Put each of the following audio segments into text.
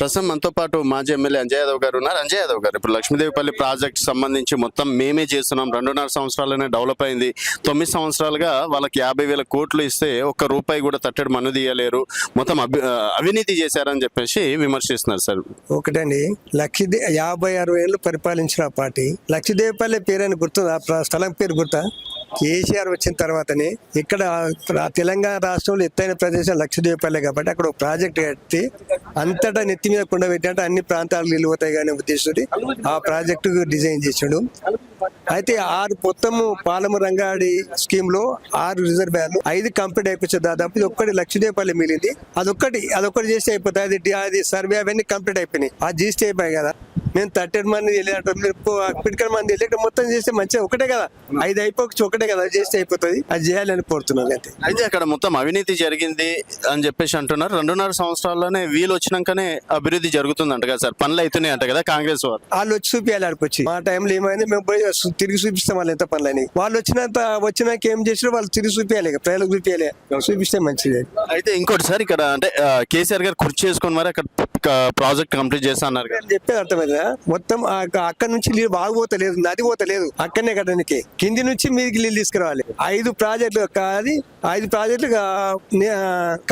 ప్రస్తుతం మనతో పాటు మాజీ ఎమ్మెల్యే అంజయ్ యాదవ్ గారు ఉన్నారు. అంజయ్ యాదవ్ గారు, ఇప్పుడు లక్ష్మీదేవిపల్లి ప్రాజెక్ట్ సంబంధించి మొత్తం మేమే చేస్తున్నాం, 2.5 సంవత్సరాలనే డెవలప్ అయింది. 9 సంవత్సరాలుగా వాళ్ళకి 50,000 కోట్లు ఇస్తే ఒక్క రూపాయి కూడా తట్టడి మన్ను తీయలేరు, మొత్తం అవినీతి చేశారని చెప్పేసి విమర్శిస్తున్నారు సార్. ఒకటండి, 56 ఏళ్ళు పరిపాలించిన పార్టీ లక్ష్మీదేవిపల్లి పేరు అని గుర్తుందా? స్థలం పేరు గుర్తా? కేసీఆర్ వచ్చిన తర్వాతనే ఇక్కడ తెలంగాణ రాష్ట్రంలో ఎత్తైన ప్రదేశం లక్షద్వీపాలే కాబట్టి అక్కడ ఒక ప్రాజెక్ట్ కట్టి అంతటా నెత్తి మీద కుండ పెట్టినట్టు అన్ని ప్రాంతాలు నిలువతాయి కానీ ఉద్దేశంతో ఆ ప్రాజెక్టు డిజైన్ చేసాడు. అయితే 6 మొత్తము పాలము రంగాడి స్కీమ్ లో 6 రిజర్వాయర్లు 5 కంప్లీట్ అయిపోయింది. దాదాపు ఇది ఒక్కటి లక్షద్వీపాలే మిగిలింది. అదొక్కటి చేస్తే అయిపోతుంది. అది సర్వే అవన్నీ కంప్లీట్ అయిపోయినాయి. అది చేస్తే అయిపోయాయి కదా. మేము 30 మంది పిడికల మంది వెళ్ళి మొత్తం చేస్తే మంచిగా ఒకటే కదా, 5 అయిపోవచ్చు ఒకటే కదా, చేస్తే అయిపోతుంది. అది చేయాలని కోరుతున్నాను. అయితే అక్కడ మొత్తం అవినీతి జరిగింది అని చెప్పేసి అంటున్నారు. 2.5 సంవత్సరాల్లోనే వీళ్ళు వచ్చినాకనే అభివృద్ధి జరుగుతుంది అంట కదా సార్, పనులు అవుతున్నాయి అంట కదా కాంగ్రెస్ వాళ్ళు వచ్చి చూపించాలి. ఆడికి వచ్చి మా టైంలో ఏమైంది మేము పోయి తిరిగి చూపిస్తాం వాళ్ళు ఎంత పనులని. వాళ్ళు వచ్చినాక ఏం చేసినా వాళ్ళు తిరిగి చూపించాలి, ప్రజలకు చూపించాలి, చూపిస్తే మంచిది. అయితే ఇంకోటి సార్, ఇక్కడ అంటే కేసీఆర్ గారు కుర్చీ చేసుకుని మరి అక్కడ ప్రాజెక్ట్ కంప్లీట్ చేస్తా అన్నారు. చెప్పేది అర్థమైందా? మొత్తం అక్కడ నుంచి నీళ్ళు బాగుపోతలేదు, నది పోతలేదు, అక్కడనే కట్టడానికి కింది నుంచి మీదికి నీళ్ళు తీసుకురావాలి. 5 ప్రాజెక్టులు కాదు, 5 ప్రాజెక్టులు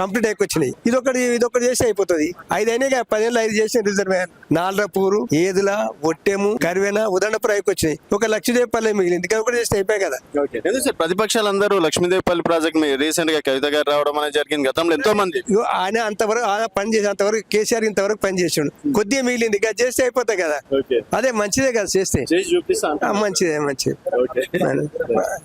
కంప్లీట్ అయిపోయినాయి. ఇదొకటి చేసి అయిపోతుంది. 5 అయినాయి, 10 ఏళ్ళు 5 చేసిన రిజర్వేయర్ నాలరపూరు, ఏదుల, ఒట్టెము, కరివేన, ఉదండపురం అయిపోయినాయి. ఒక లక్షద్వీపాలే మిగిలింది. ఒకటి చేస్తే అయిపోయాయి కదా. ప్రతిపక్షాలందరూ లక్ష్మీదేవిపల్లి ప్రాజెక్ట్ రీసెంట్ గా కవిత గారు రావడం అనేది జరిగింది. గతంలో ఎంతో మంది ఆయన పని చేసేంతవరకు కేసీఆర్ ఇంతవరకు పని చేసాడు. కొద్దిగా మిగిలింది, ఇక చేస్తే అయిపోతాయి కదా. అదే మంచిదే కదా, చేస్తే మంచిదే.